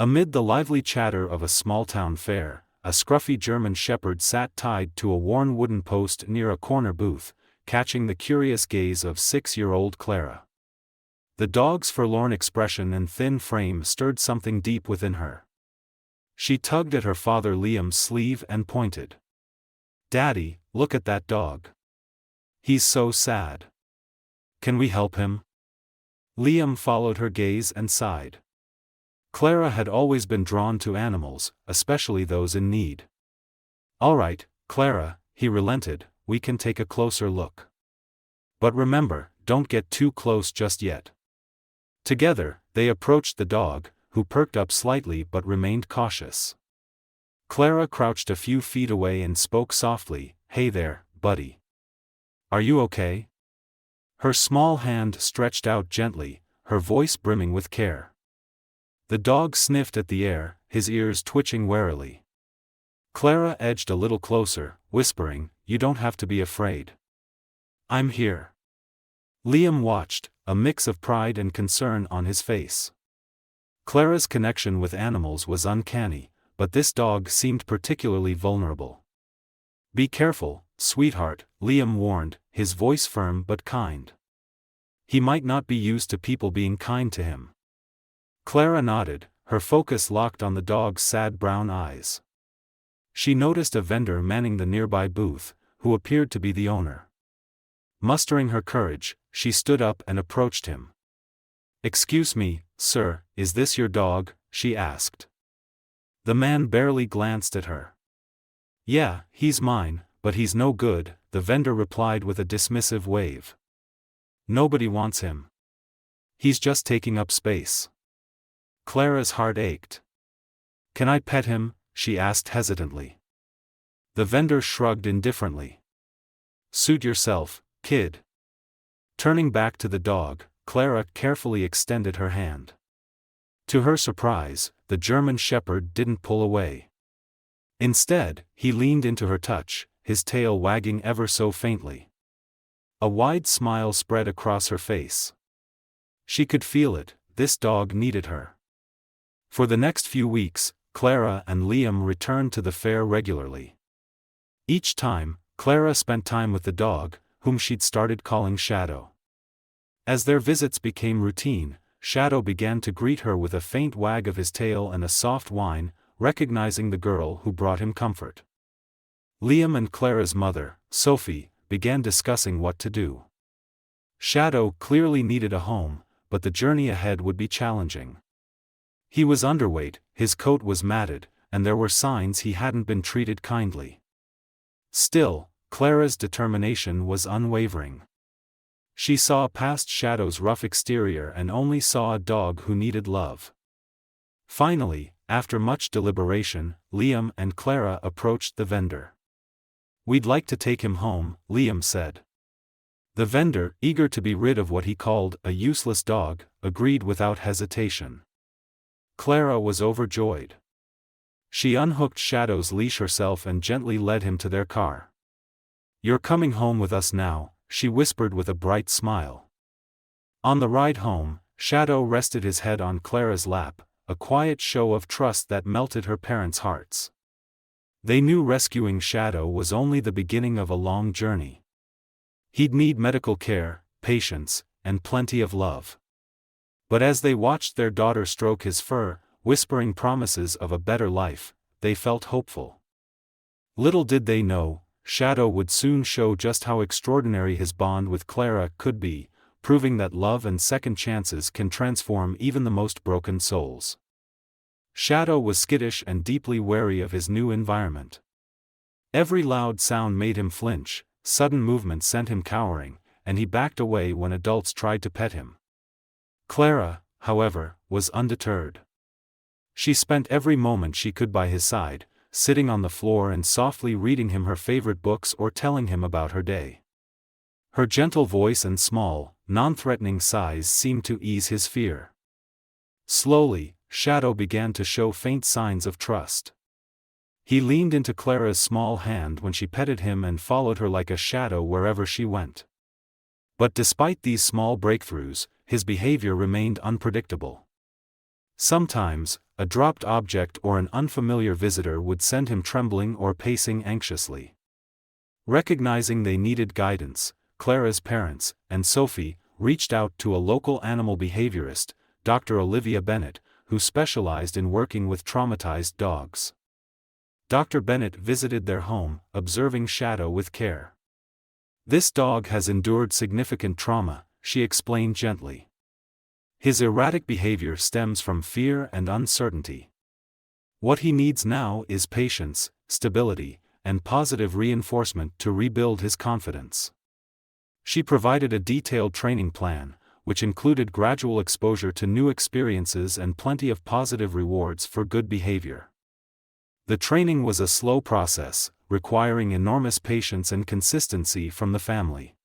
Amid the lively chatter of a small-town fair, a scruffy German shepherd sat tied to a worn wooden post near a corner booth, catching the curious gaze of 6-year-old Clara. The dog's forlorn expression and thin frame stirred something deep within her. She tugged at her father Liam's sleeve and pointed. "Daddy, look at that dog. He's so sad. Can we help him?" Liam followed her gaze and sighed. Clara had always been drawn to animals, especially those in need. "All right, Clara," he relented, "we can take a closer look. But remember, don't get too close just yet." Together, they approached the dog, who perked up slightly but remained cautious. Clara crouched a few feet away and spoke softly, "Hey there, buddy. Are you okay?" Her small hand stretched out gently, her voice brimming with care. The dog sniffed at the air, his ears twitching warily. Clara edged a little closer, whispering, "You don't have to be afraid. I'm here." Liam watched, a mix of pride and concern on his face. Clara's connection with animals was uncanny, but this dog seemed particularly vulnerable. "Be careful, sweetheart," Liam warned, his voice firm but kind. "He might not be used to people being kind to him." Clara nodded, her focus locked on the dog's sad brown eyes. She noticed a vendor manning the nearby booth, who appeared to be the owner. Mustering her courage, she stood up and approached him. "Excuse me, sir, is this your dog?" she asked. The man barely glanced at her. "Yeah, he's mine, but he's no good," the vendor replied with a dismissive wave. "Nobody wants him. He's just taking up space." Clara's heart ached. "Can I pet him?" she asked hesitantly. The vendor shrugged indifferently. "Suit yourself, kid." Turning back to the dog, Clara carefully extended her hand. To her surprise, the German shepherd didn't pull away. Instead, he leaned into her touch, his tail wagging ever so faintly. A wide smile spread across her face. She could feel it, this dog needed her. For the next few weeks, Clara and Liam returned to the fair regularly. Each time, Clara spent time with the dog, whom she'd started calling Shadow. As their visits became routine, Shadow began to greet her with a faint wag of his tail and a soft whine, recognizing the girl who brought him comfort. Liam and Clara's mother, Sophie, began discussing what to do. Shadow clearly needed a home, but the journey ahead would be challenging. He was underweight, his coat was matted, and there were signs he hadn't been treated kindly. Still, Clara's determination was unwavering. She saw past Shadow's rough exterior and only saw a dog who needed love. Finally, after much deliberation, Liam and Clara approached the vendor. "We'd like to take him home," Liam said. The vendor, eager to be rid of what he called a useless dog, agreed without hesitation. Clara was overjoyed. She unhooked Shadow's leash herself and gently led him to their car. "You're coming home with us now," she whispered with a bright smile. On the ride home, Shadow rested his head on Clara's lap, a quiet show of trust that melted her parents' hearts. They knew rescuing Shadow was only the beginning of a long journey. He'd need medical care, patience, and plenty of love. But as they watched their daughter stroke his fur, whispering promises of a better life, they felt hopeful. Little did they know, Shadow would soon show just how extraordinary his bond with Clara could be, proving that love and second chances can transform even the most broken souls. Shadow was skittish and deeply wary of his new environment. Every loud sound made him flinch, sudden movement sent him cowering, and he backed away when adults tried to pet him. Clara, however, was undeterred. She spent every moment she could by his side, sitting on the floor and softly reading him her favorite books or telling him about her day. Her gentle voice and small, non-threatening sighs seemed to ease his fear. Slowly, Shadow began to show faint signs of trust. He leaned into Clara's small hand when she petted him and followed her like a shadow wherever she went. But despite these small breakthroughs, his behavior remained unpredictable. Sometimes, a dropped object or an unfamiliar visitor would send him trembling or pacing anxiously. Recognizing they needed guidance, Clara's parents, and Sophie, reached out to a local animal behaviorist, Dr. Olivia Bennett, who specialized in working with traumatized dogs. Dr. Bennett visited their home, observing Shadow with care. "This dog has endured significant trauma," she explained gently. "His erratic behavior stems from fear and uncertainty. What he needs now is patience, stability, and positive reinforcement to rebuild his confidence." She provided a detailed training plan, which included gradual exposure to new experiences and plenty of positive rewards for good behavior. The training was a slow process, requiring enormous patience and consistency from the family.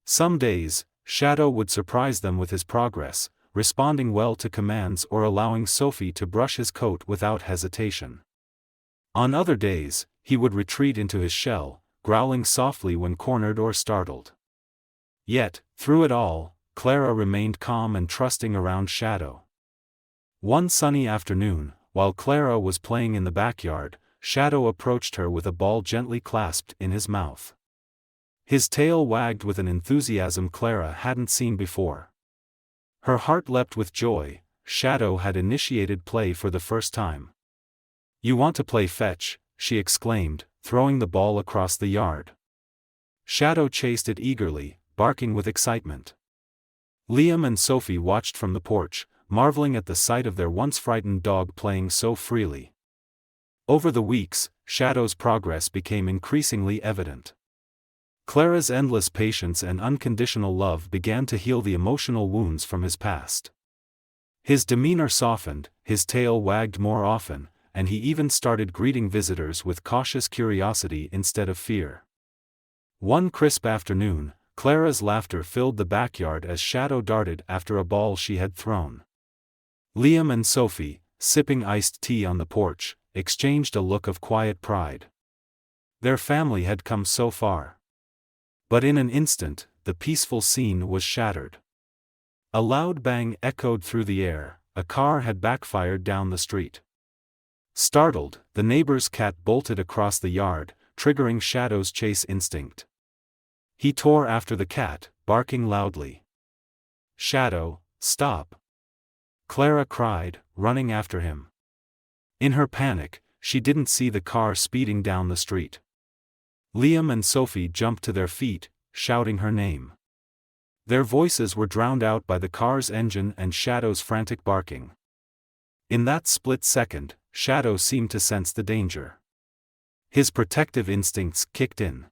Some days, Shadow would surprise them with his progress, responding well to commands or allowing Sophie to brush his coat without hesitation. On other days, he would retreat into his shell, growling softly when cornered or startled. Yet, through it all, Clara remained calm and trusting around Shadow. One sunny afternoon, while Clara was playing in the backyard, Shadow approached her with a ball gently clasped in his mouth. His tail wagged with an enthusiasm Clara hadn't seen before. Her heart leapt with joy. Shadow had initiated play for the first time. "You want to play fetch?" she exclaimed, throwing the ball across the yard. Shadow chased it eagerly, barking with excitement. Liam and Sophie watched from the porch, marveling at the sight of their once frightened dog playing so freely. Over the weeks, Shadow's progress became increasingly evident. Clara's endless patience and unconditional love began to heal the emotional wounds from his past. His demeanor softened, his tail wagged more often, and he even started greeting visitors with cautious curiosity instead of fear. One crisp afternoon, Clara's laughter filled the backyard as Shadow darted after a ball she had thrown. Liam and Sophie, sipping iced tea on the porch, exchanged a look of quiet pride. Their family had come so far. But in an instant, the peaceful scene was shattered. A loud bang echoed through the air. A car had backfired down the street. Startled, the neighbor's cat bolted across the yard, triggering Shadow's chase instinct. He tore after the cat, barking loudly. "Shadow, stop!" Clara cried, running after him. In her panic, she didn't see the car speeding down the street. Liam and Sophie jumped to their feet, shouting her name. Their voices were drowned out by the car's engine and Shadow's frantic barking. In that split second, Shadow seemed to sense the danger. His protective instincts kicked in.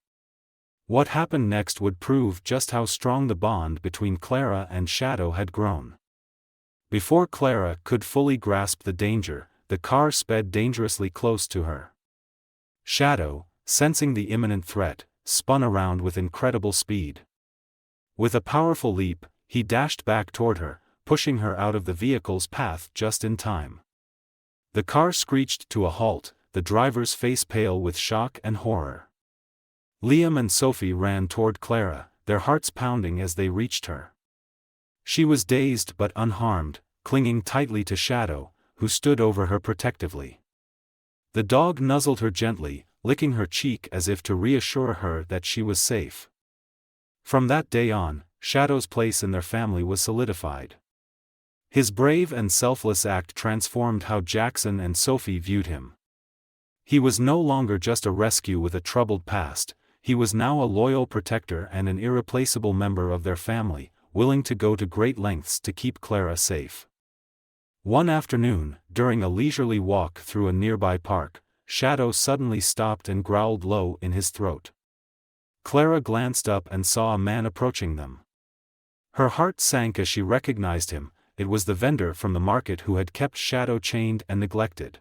What happened next would prove just how strong the bond between Clara and Shadow had grown. Before Clara could fully grasp the danger, the car sped dangerously close to her. Shadow, sensing the imminent threat, spun around with incredible speed. With a powerful leap, he dashed back toward her, pushing her out of the vehicle's path just in time. The car screeched to a halt, the driver's face pale with shock and horror. Liam and Sophie ran toward Clara, their hearts pounding as they reached her. She was dazed but unharmed, clinging tightly to Shadow, who stood over her protectively. The dog nuzzled her gently, licking her cheek as if to reassure her that she was safe. From that day on, Shadow's place in their family was solidified. His brave and selfless act transformed how Jackson and Sophie viewed him. He was no longer just a rescue with a troubled past, he was now a loyal protector and an irreplaceable member of their family, willing to go to great lengths to keep Clara safe. One afternoon, during a leisurely walk through a nearby park, Shadow suddenly stopped and growled low in his throat. Clara glanced up and saw a man approaching them. Her heart sank as she recognized him. It was the vendor from the market who had kept Shadow chained and neglected.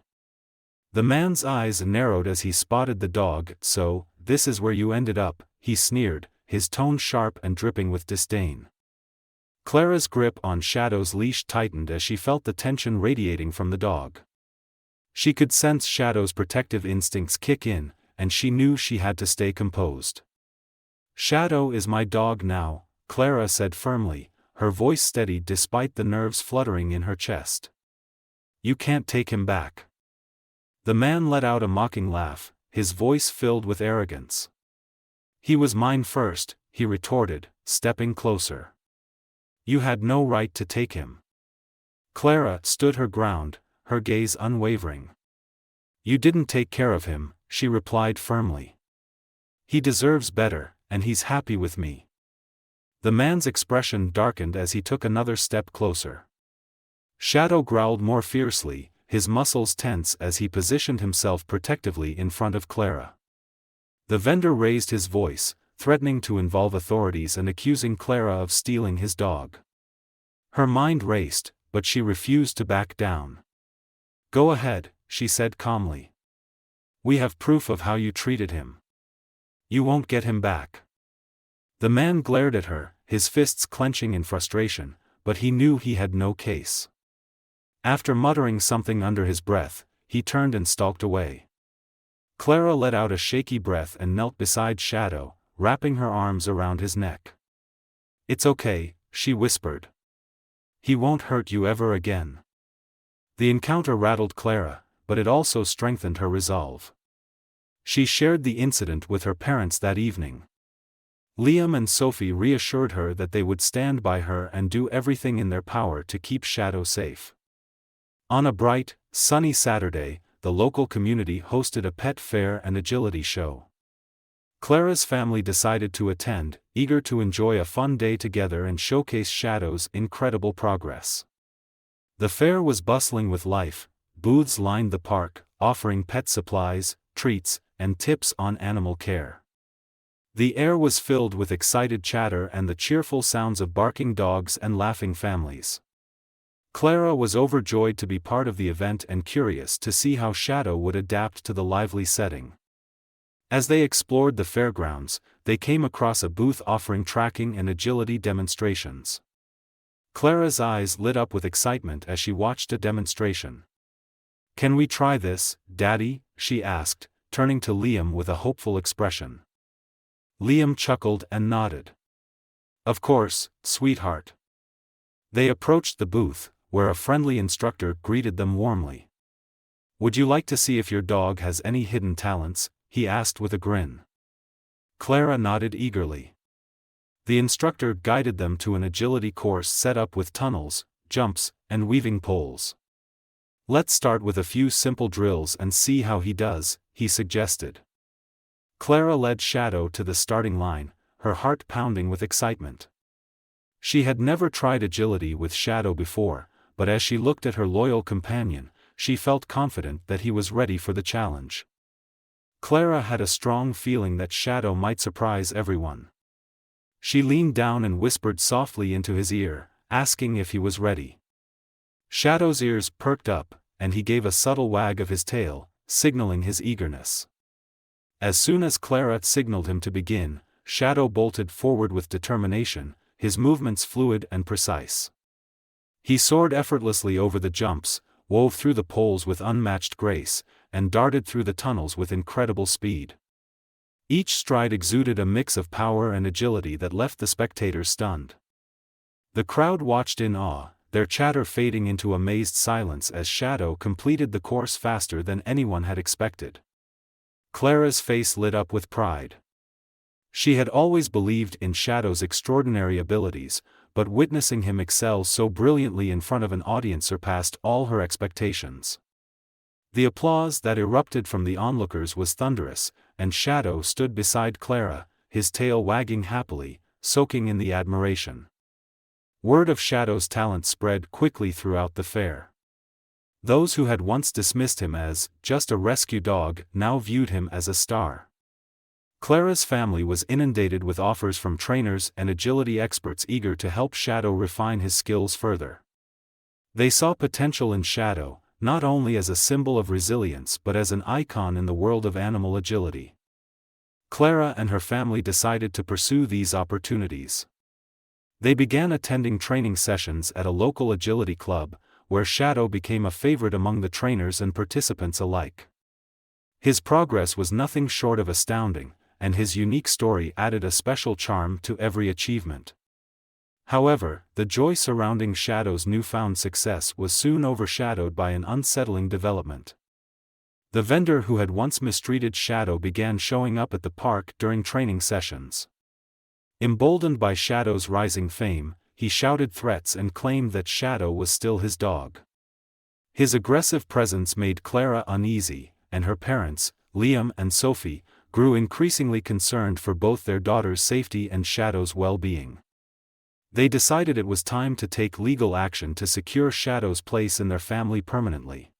The man's eyes narrowed as he spotted the dog. "So, this is where you ended up," he sneered, his tone sharp and dripping with disdain. Clara's grip on Shadow's leash tightened as she felt the tension radiating from the dog. She could sense Shadow's protective instincts kick in, and she knew she had to stay composed. "Shadow is my dog now," Clara said firmly, her voice steady despite the nerves fluttering in her chest. You can't take him back." The man let out a mocking laugh, his voice filled with arrogance. "He was mine first," he retorted, stepping closer. "You had no right to take him." Clara stood her ground, her gaze unwavering. "You didn't take care of him," she replied firmly. "He deserves better, and he's happy with me." The man's expression darkened as he took another step closer. Shadow growled more fiercely, his muscles tense as he positioned himself protectively in front of Clara. The vendor raised his voice, threatening to involve authorities and accusing Clara of stealing his dog. Her mind raced, but she refused to back down. "Go ahead," she said calmly. "We have proof of how you treated him. You won't get him back." The man glared at her, his fists clenching in frustration, but he knew he had no case. After muttering something under his breath, he turned and stalked away. Clara let out a shaky breath and knelt beside Shadow, wrapping her arms around his neck. "It's okay," she whispered. "He won't hurt you ever again." The encounter rattled Clara, but it also strengthened her resolve. She shared the incident with her parents that evening. Liam and Sophie reassured her that they would stand by her and do everything in their power to keep Shadow safe. On a bright, sunny Saturday, the local community hosted a pet fair and agility show. Clara's family decided to attend, eager to enjoy a fun day together and showcase Shadow's incredible progress. The fair was bustling with life. Booths lined the park, offering pet supplies, treats, and tips on animal care. The air was filled with excited chatter and the cheerful sounds of barking dogs and laughing families. Clara was overjoyed to be part of the event and curious to see how Shadow would adapt to the lively setting. As they explored the fairgrounds, they came across a booth offering tracking and agility demonstrations. Clara's eyes lit up with excitement as she watched a demonstration. "Can we try this, Daddy?" she asked, turning to Liam with a hopeful expression. Liam chuckled and nodded. "Of course, sweetheart." They approached the booth, where a friendly instructor greeted them warmly. "Would you like to see if your dog has any hidden talents?" he asked with a grin. Clara nodded eagerly. The instructor guided them to an agility course set up with tunnels, jumps, and weaving poles. "Let's start with a few simple drills and see how he does," he suggested. Clara led Shadow to the starting line, her heart pounding with excitement. She had never tried agility with Shadow before, but as she looked at her loyal companion, she felt confident that he was ready for the challenge. Clara had a strong feeling that Shadow might surprise everyone. She leaned down and whispered softly into his ear, asking if he was ready. Shadow's ears perked up, and he gave a subtle wag of his tail, signaling his eagerness. As soon as Clara signaled him to begin, Shadow bolted forward with determination, his movements fluid and precise. He soared effortlessly over the jumps, wove through the poles with unmatched grace, and darted through the tunnels with incredible speed. Each stride exuded a mix of power and agility that left the spectators stunned. The crowd watched in awe, their chatter fading into amazed silence as Shadow completed the course faster than anyone had expected. Clara's face lit up with pride. She had always believed in Shadow's extraordinary abilities, but witnessing him excel so brilliantly in front of an audience surpassed all her expectations. The applause that erupted from the onlookers was thunderous, and Shadow stood beside Clara, his tail wagging happily, soaking in the admiration. Word of Shadow's talent spread quickly throughout the fair. Those who had once dismissed him as just a rescue dog now viewed him as a star. Clara's family was inundated with offers from trainers and agility experts eager to help Shadow refine his skills further. They saw potential in Shadow, not only as a symbol of resilience but as an icon in the world of animal agility. Clara and her family decided to pursue these opportunities. They began attending training sessions at a local agility club, where Shadow became a favorite among the trainers and participants alike. His progress was nothing short of astounding, and his unique story added a special charm to every achievement. However, the joy surrounding Shadow's newfound success was soon overshadowed by an unsettling development. The vendor who had once mistreated Shadow began showing up at the park during training sessions. Emboldened by Shadow's rising fame, he shouted threats and claimed that Shadow was still his dog. His aggressive presence made Clara uneasy, and her parents, Liam and Sophie, grew increasingly concerned for both their daughter's safety and Shadow's well-being. They decided it was time to take legal action to secure Shadow's place in their family permanently.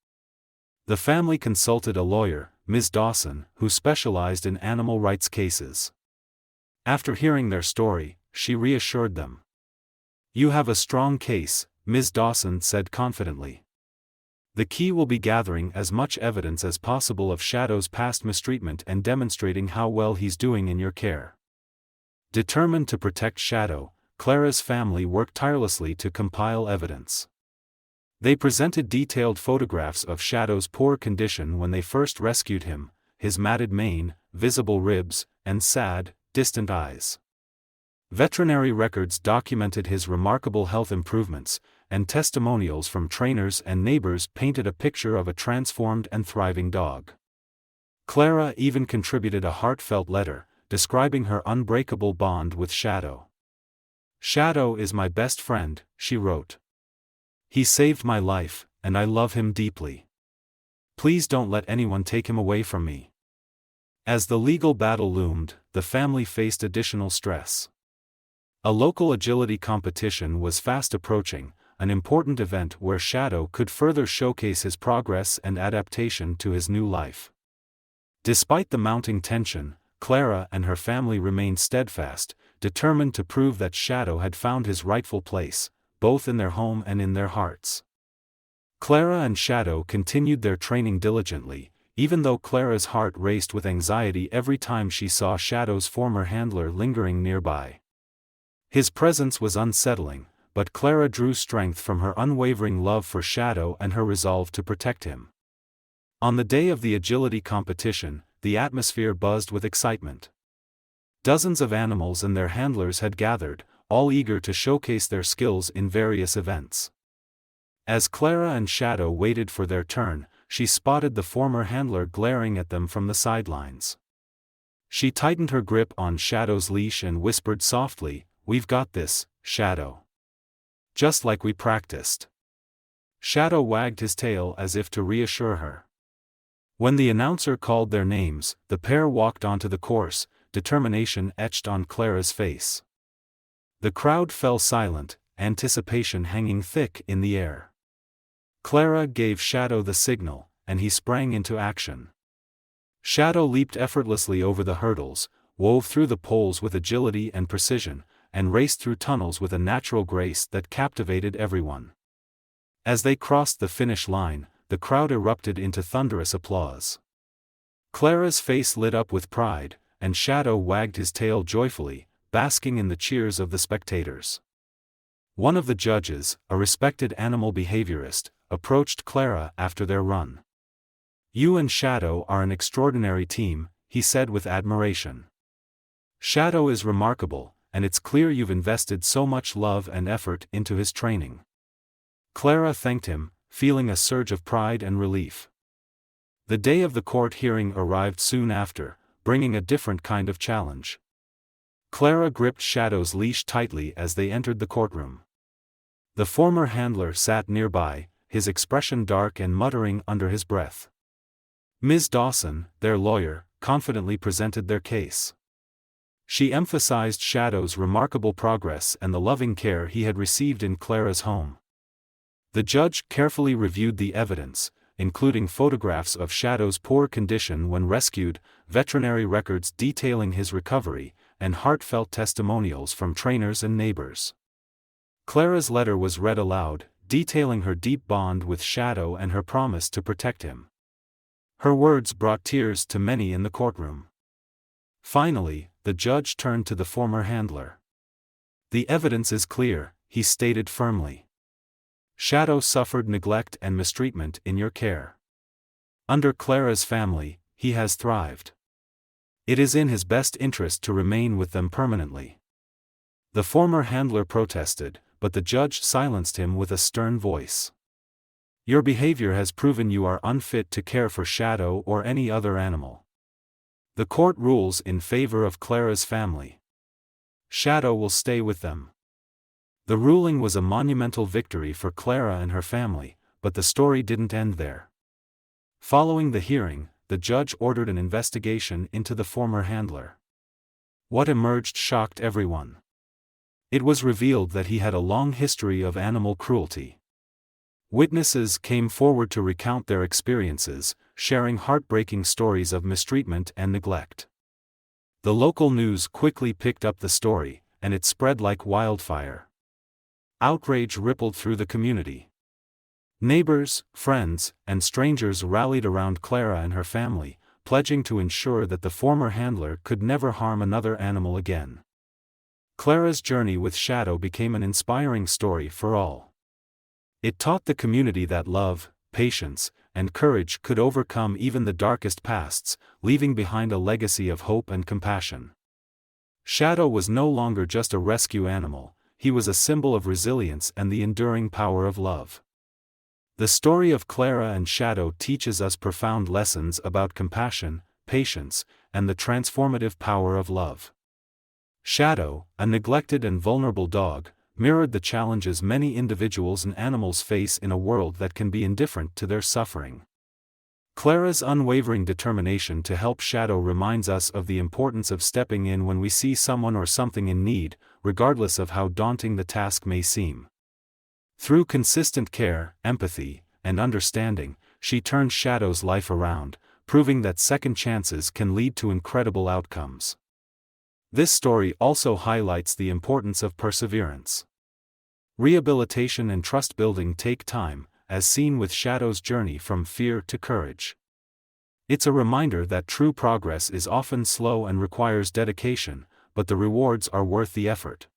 The family consulted a lawyer, Ms. Dawson, who specialized in animal rights cases. After hearing their story, she reassured them. "You have a strong case," Ms. Dawson said confidently. "The key will be gathering as much evidence as possible of Shadow's past mistreatment and demonstrating how well he's doing in your care." Determined to protect Shadow, Clara's family worked tirelessly to compile evidence. They presented detailed photographs of Shadow's poor condition when they first rescued him, his matted mane, visible ribs, and sad, distant eyes. Veterinary records documented his remarkable health improvements, and testimonials from trainers and neighbors painted a picture of a transformed and thriving dog. Clara even contributed a heartfelt letter, describing her unbreakable bond with Shadow. "Shadow is my best friend," she wrote. "He saved my life, and I love him deeply. Please don't let anyone take him away from me." As the legal battle loomed, the family faced additional stress. A local agility competition was fast approaching, an important event where Shadow could further showcase his progress and adaptation to his new life. Despite the mounting tension, Clara and her family remained steadfast, determined to prove that Shadow had found his rightful place, both in their home and in their hearts. Clara and Shadow continued their training diligently, even though Clara's heart raced with anxiety every time she saw Shadow's former handler lingering nearby. His presence was unsettling, but Clara drew strength from her unwavering love for Shadow and her resolve to protect him. On the day of the agility competition, the atmosphere buzzed with excitement. Dozens of animals and their handlers had gathered, all eager to showcase their skills in various events. As Clara and Shadow waited for their turn, she spotted the former handler glaring at them from the sidelines. She tightened her grip on Shadow's leash and whispered softly, "We've got this, Shadow. Just like we practiced." Shadow wagged his tail as if to reassure her. When the announcer called their names, the pair walked onto the course, determination etched on Clara's face. The crowd fell silent, anticipation hanging thick in the air. Clara gave Shadow the signal, and he sprang into action. Shadow leaped effortlessly over the hurdles, wove through the poles with agility and precision, and raced through tunnels with a natural grace that captivated everyone. As they crossed the finish line, the crowd erupted into thunderous applause. Clara's face lit up with pride, and Shadow wagged his tail joyfully, basking in the cheers of the spectators. One of the judges, a respected animal behaviorist, approached Clara after their run. "You and Shadow are an extraordinary team," he said with admiration. "Shadow is remarkable, and it's clear you've invested so much love and effort into his training." Clara thanked him, feeling a surge of pride and relief. The day of the court hearing arrived soon after, bringing a different kind of challenge. Clara gripped Shadow's leash tightly as they entered the courtroom. The former handler sat nearby, his expression dark and muttering under his breath. Ms. Dawson, their lawyer, confidently presented their case. She emphasized Shadow's remarkable progress and the loving care he had received in Clara's home. The judge carefully reviewed the evidence, including photographs of Shadow's poor condition when rescued, veterinary records detailing his recovery, and heartfelt testimonials from trainers and neighbors. Clara's letter was read aloud, detailing her deep bond with Shadow and her promise to protect him. Her words brought tears to many in the courtroom. Finally, the judge turned to the former handler. "The evidence is clear," he stated firmly. "Shadow suffered neglect and mistreatment in your care. Under Clara's family, he has thrived. It is in his best interest to remain with them permanently." The former handler protested, but the judge silenced him with a stern voice. Your behavior has proven you are unfit to care for Shadow or any other animal. The court rules in favor of Clara's family. Shadow will stay with them. The ruling was a monumental victory for Clara and her family, but the story didn't end there. Following the hearing, the judge ordered an investigation into the former handler. What emerged shocked everyone. It was revealed that he had a long history of animal cruelty. Witnesses came forward to recount their experiences, sharing heartbreaking stories of mistreatment and neglect. The local news quickly picked up the story, and it spread like wildfire. Outrage rippled through the community. Neighbors, friends, and strangers rallied around Clara and her family, pledging to ensure that the former handler could never harm another animal again. Clara's journey with Shadow became an inspiring story for all. It taught the community that love, patience, and courage could overcome even the darkest pasts, leaving behind a legacy of hope and compassion. Shadow was no longer just a rescue animal, he was a symbol of resilience and the enduring power of love. The story of Clara and Shadow teaches us profound lessons about compassion, patience, and the transformative power of love. Shadow, a neglected and vulnerable dog, mirrored the challenges many individuals and animals face in a world that can be indifferent to their suffering. Clara's unwavering determination to help Shadow reminds us of the importance of stepping in when we see someone or something in need, regardless of how daunting the task may seem. Through consistent care, empathy, and understanding, she turned Shadow's life around, proving that second chances can lead to incredible outcomes. This story also highlights the importance of perseverance. Rehabilitation and trust building take time, as seen with Shadow's journey from fear to courage. It's a reminder that true progress is often slow and requires dedication, but the rewards are worth the effort.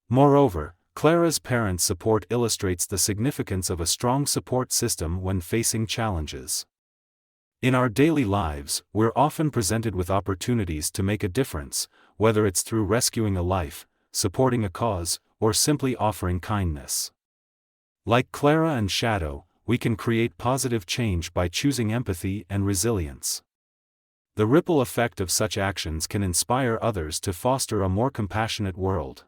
Moreover, Clara's parents' support illustrates the significance of a strong support system when facing challenges. In our daily lives, we're often presented with opportunities to make a difference, whether it's through rescuing a life, supporting a cause, or simply offering kindness. Like Clara and Shadow, we can create positive change by choosing empathy and resilience. The ripple effect of such actions can inspire others to foster a more compassionate world.